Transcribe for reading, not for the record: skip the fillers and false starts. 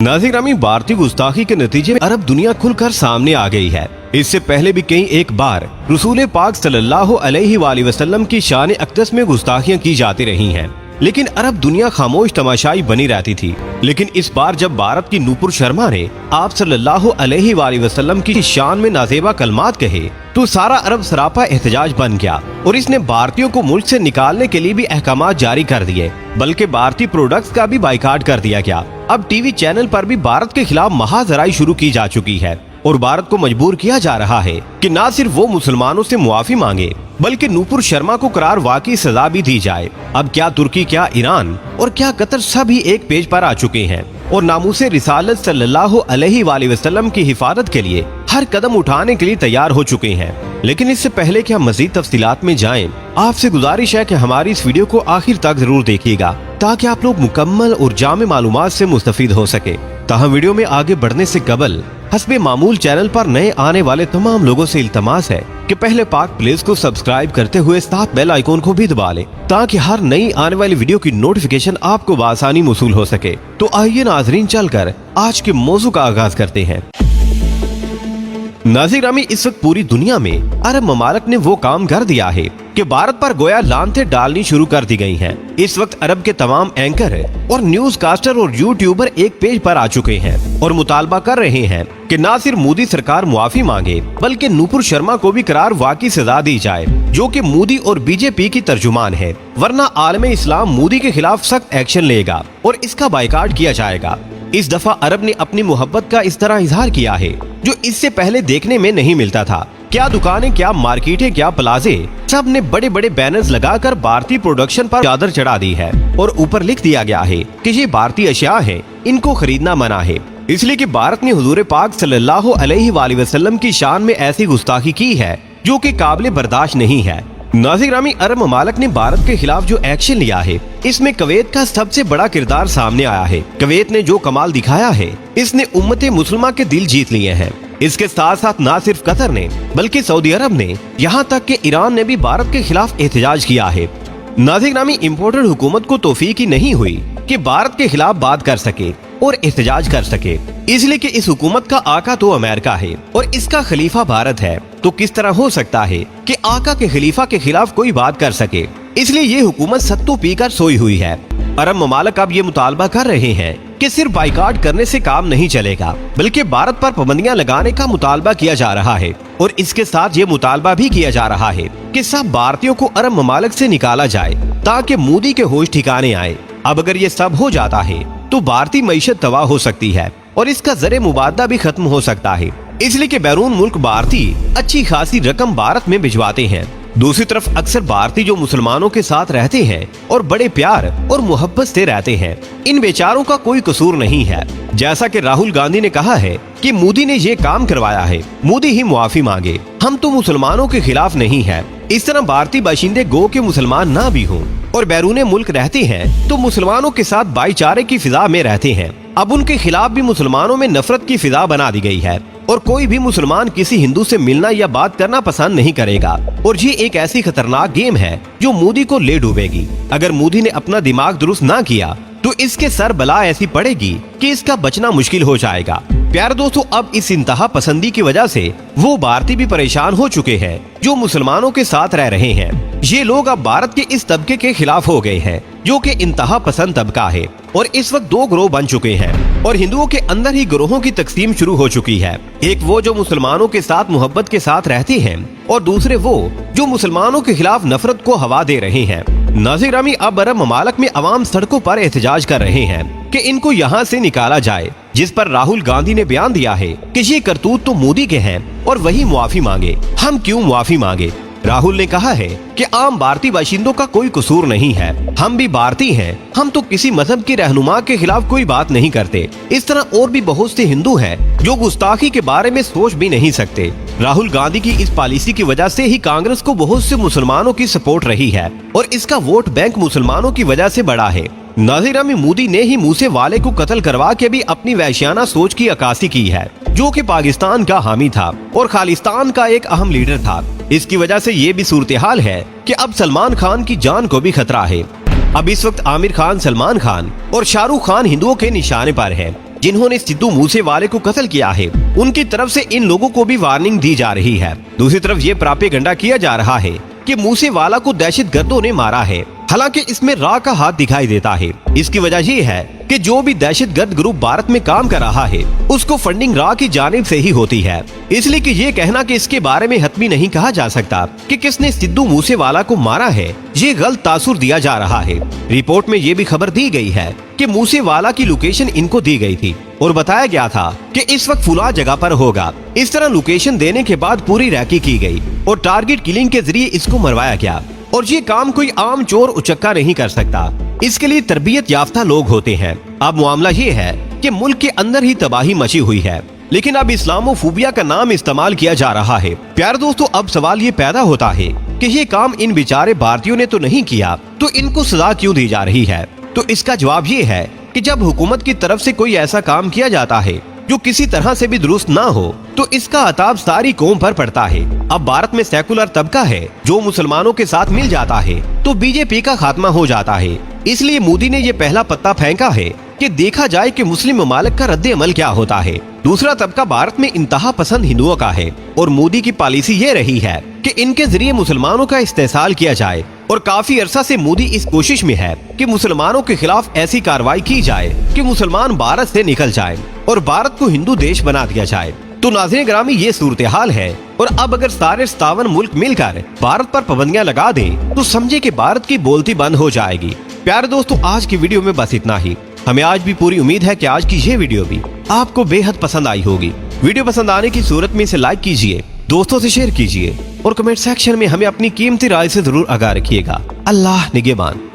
नाज़रीन ग्रामी, भारतीय गुस्ताखी के नतीजे में अरब दुनिया खुलकर सामने आ गई है। इससे पहले भी कई एक बार रसूल पाक सल्लल्लाहु अलैहि वसल्लम की शान अक़दस में गुस्ताखियां की जाती रही हैं, लेकिन अरब दुनिया खामोश तमाशाई बनी रहती थी। लेकिन इस बार जब भारत की नूपुर शर्मा ने आप सल्लल्लाहु अलैहि वसल्लम की शान में नाज़ेबा कलमात कहे तो सारा अरब सरापा एहतजाज बन गया और इसने भारतीयों को मुल्क से निकालने के लिए भी अहकामात जारी कर दिए, बल्कि भारतीय प्रोडक्ट्स का भी बाइकाट कर दिया गया। अब टीवी चैनल पर भी भारत के खिलाफ महाजराई शुरू की जा चुकी है और भारत को मजबूर किया जा रहा है कि न सिर्फ वो मुसलमानों से मुआफी मांगे बल्कि नूपुर शर्मा को करार वाकई सजा भी दी जाए। अब क्या तुर्की, क्या ईरान और क्या कतर सभी एक पेज पर आ चुके हैं और नामूसे रिसालत सल्लल्लाहु अलैहि वसल्लम की हिफाजत के लिए हर कदम उठाने के लिए तैयार हो चुके हैं। लेकिन इससे पहले कि हम मजीद तफसीलात में जाएं, आपसे गुजारिश है कि हमारी इस वीडियो को आखिर तक जरूर देखिएगा ताकि आप लोग मुकम्मल और जामे मालूमात से मुस्तफीद हो सके। ताहम वीडियो में आगे बढ़ने से कबल हस्बे मामूल चैनल पर नए आने वाले तमाम लोगों से इल्तमास है कि पहले पाक प्लेस को सब्सक्राइब करते हुए साथ बेल आइकॉन को भी दबा लें ताकि हर नई आने वाली वीडियो की नोटिफिकेशन आपको बआसानी मौसूल हो सके। तो आइए नाजरीन, चलकर आज के मौजू का आगाज करते हैं। नाज़रीन ग्रामी, इस वक्त पूरी दुनिया में अरब ममालिक ने वो काम कर दिया है कि भारत पर गोया लानतें डालनी शुरू कर दी गई हैं। इस वक्त अरब के तमाम एंकर और न्यूज कास्टर और यूट्यूबर एक पेज पर आ चुके हैं और मुतालबा कर रहे हैं कि न सिर्फ मोदी सरकार मुआफी मांगे बल्कि नूपुर शर्मा को भी करार वाकई सजा दी जाए, जो कि मोदी और बीजेपी की तर्जुमान है, वरना आलमे इस्लाम मोदी के खिलाफ सख्त एक्शन लेगा और इसका बाइकाट किया जाएगा। इस दफा अरब ने अपनी मोहब्बत का इस तरह इजहार किया है जो इससे पहले देखने में नहीं मिलता था। क्या दुकानें, क्या मार्केटें, क्या प्लाजे, सब ने बड़े बड़े बैनर्स लगाकर भारतीय प्रोडक्शन पर चादर चढ़ा दी है और ऊपर लिख दिया गया है कि ये भारतीय अशिया है, इनको खरीदना मना है, इसलिए कि भारत ने हुजूर पाक सल्लल्लाहु अलैहि वसल्लम की शान में ऐसी गुस्ताखी की है जो कि काबिल बर्दाश्त नहीं है। नाज़रीन ग्रामी, अरब ममालिक ने भारत के खिलाफ जो एक्शन लिया है इसमें कुवैत का सबसे बड़ा किरदार सामने आया है। कुवैत ने जो कमाल दिखाया है इसने उम्मते मुसलमा के दिल जीत लिए हैं। इसके साथ साथ न सिर्फ कतर ने बल्कि सऊदी अरब ने, यहाँ तक कि ईरान ने भी भारत के खिलाफ एहतजाज किया है। नाज़रीन ग्रामी, इम्पोर्टेड हुकूमत को तौफीक ही नहीं हुई कि भारत के खिलाफ बात कर सके और एहतजाज कर सके, इसलिए कि इस हुकूमत का आका तो अमेरिका है और इसका खलीफा भारत है। तो किस तरह हो सकता है कि आका के खलीफा के खिलाफ कोई बात कर सके? इसलिए ये हुकूमत सत्तू पीकर सोई हुई है। अरब ममालिक अब ये मुतालबा कर रहे हैं कि सिर्फ बाइकाट करने से काम नहीं चलेगा बल्कि भारत पर पाबंदियां लगाने का मुतालबा किया जा रहा है और इसके साथ ये मुतालबा भी किया जा रहा है कि सब भारतीयों को अरब ममालिक से निकाला जाए ताकि मोदी के होश ठिकाने आए। अब अगर ये सब हो जाता है तो भारतीय मईशत तबाह हो सकती है और इसका ज़रे मुबादला भी खत्म हो सकता है, इसलिए कि बैरून मुल्क भारतीय अच्छी खासी रकम भारत में भिजवाते हैं। दूसरी तरफ अक्सर भारतीय जो मुसलमानों के साथ रहते हैं और बड़े प्यार और मोहब्बत से रहते हैं, इन बेचारों का कोई कसूर नहीं है। जैसा कि राहुल गांधी ने कहा है कि मोदी ने ये काम करवाया है, मोदी ही मुआफी मांगे, हम तो मुसलमानों के खिलाफ नहीं है। इस तरह भारतीय बाशिंदे गो के मुसलमान ना भी हों और बैरूने मुल्क रहते हैं तो मुसलमानों के साथ भाईचारे की फिजा में रहते हैं। अब उनके खिलाफ भी मुसलमानों में नफरत की फिजा बना दी गई है और कोई भी मुसलमान किसी हिंदू से मिलना या बात करना पसंद नहीं करेगा और ये एक ऐसी खतरनाक गेम है जो मोदी को ले डूबेगी। अगर मोदी ने अपना दिमाग दुरुस्त ना किया तो इसके सर बला ऐसी पड़ेगी कि इसका बचना मुश्किल हो जाएगा। प्यारे दोस्तों, अब इस इंतहा पसंदी की वजह से वो भारतीय भी परेशान हो चुके हैं जो मुसलमानों के साथ रह रहे हैं। ये लोग अब भारत के इस तबके के खिलाफ हो गए हैं जो कि इंतहा पसंद तबका है और इस वक्त दो गिरोह बन चुके हैं और हिंदुओं के अंदर ही गिरोहों की तकसीम शुरू हो चुकी है। एक वो जो मुसलमानों के साथ मोहब्बत के साथ रहते हैं और दूसरे वो जो मुसलमानों के खिलाफ नफरत को हवा दे रहे हैं। नाज़रीन ग्रामी, अब अरब ममालिक में अवाम सड़कों पर एहतजाज कर रहे हैं कि इनको यहाँ से निकाला जाए, जिस पर राहुल गांधी ने बयान दिया है कि ये करतूत तो मोदी के हैं और वही मुआफी मांगे। हम क्यों मुआफी मांगे? राहुल ने कहा है कि आम भारतीय बाशिंदों का कोई कसूर नहीं है, हम भी भारतीय हैं, हम तो किसी मजहब की रहनुमा के खिलाफ कोई बात नहीं करते। इस तरह और भी बहुत से हिंदू हैं जो गुस्ताखी के बारे में सोच भी नहीं सकते। राहुल गांधी की इस पॉलिसी की वजह से ही कांग्रेस को बहुत से मुसलमानों की सपोर्ट रही है और इसका वोट बैंक मुसलमानों की वजह से बढ़ा है। नाज़रीन ग्रामी, मोदी ने ही मूसे वाले को कत्ल करवा के भी अपनी वहशियाना सोच की अक्कासी की है, जो कि पाकिस्तान का हामी था और खालिस्तान का एक अहम लीडर था। इसकी वजह से ये भी सूरत हाल है कि अब सलमान खान की जान को भी खतरा है। अब इस वक्त आमिर खान, सलमान खान और शाहरुख खान हिंदुओं के निशाने पर है जिन्होंने सिद्धू मूसेवाले को कत्ल किया है, उनकी तरफ से इन लोगों को भी वार्निंग दी जा रही है। दूसरी तरफ ये प्रोपेगेंडा किया जा रहा है कि मूसेवाला को दहशतगर्दों ने मारा है। हालांकि इसमें रा का हाथ दिखाई देता है। इसकी वजह ये है कि जो भी दहशतगर्द ग्रुप भारत में काम कर रहा है, उसको फंडिंग रा की जानिब से ही होती है। इसलिए कि ये कहना कि इसके बारे में हतमी नहीं कहा जा सकता कि किसने सिद्धू मूसेवाला को मारा है, ये गलत तासुर दिया जा रहा है। रिपोर्ट में ये भी खबर दी गई है कि मूसेवाला की लोकेशन इनको दी गई थी और बताया गया था कि इस वक्त फुला जगह पर होगा। इस तरह लोकेशन देने के बाद पूरी रैकी की गई और टारगेट किलिंग के जरिए इसको मरवाया गया। और ये काम कोई आम चोर उचक्का नहीं कर सकता, इसके लिए तरबियत याफ्ता लोग होते हैं। अब मामला ये है कि मुल्क के अंदर ही तबाही मची हुई है, लेकिन अब इस्लामोफोबिया का नाम इस्तेमाल किया जा रहा है। प्यारे दोस्तों, अब सवाल ये पैदा होता है कि ये काम इन बेचारे भारतीयों ने तो नहीं किया, तो इनको सजा क्यों दी जा रही है? तो इसका जवाब ये है कि जब हुकूमत की तरफ से कोई ऐसा काम किया जाता है जो किसी तरह से भी दुरुस्त ना हो, तो इसका अताब सारी कौम पर पड़ता है। अब भारत में सेकुलर तबका है जो मुसलमानों के साथ मिल जाता है तो बीजेपी का खात्मा हो जाता है। इसलिए मोदी ने ये पहला पत्ता फेंका है कि देखा जाए कि मुस्लिम ममालिक का रद्द अमल क्या होता है। दूसरा तबका भारत में इंतहा पसंद हिंदुओं का है और मोदी की पॉलिसी ये रही है कि इनके जरिए मुसलमानों का इस्तेसाल किया जाए। और काफी अरसा से मोदी इस कोशिश में है कि मुसलमानों के खिलाफ ऐसी कार्रवाई की जाए कि मुसलमान भारत से निकल जाए और भारत को हिंदू देश बना दिया जाए। तो नाज़रीन ग्रामी, ये सूरत हाल है। और अब अगर सारे 57 मुल्क मिलकर भारत पर पाबंदियां लगा दें तो समझे कि भारत की बोलती बंद हो जाएगी। प्यारे दोस्तों, आज की वीडियो में बस इतना ही। हमें आज भी पूरी उम्मीद है कि आज की ये वीडियो भी आपको बेहद पसंद आई होगी। वीडियो पसंद आने की सूरत में इसे लाइक कीजिए, दोस्तों से शेयर कीजिए और कमेंट सेक्शन में हमें अपनी कीमती राय से जरूर आगाह रखिएगा। अल्लाह निगहबान।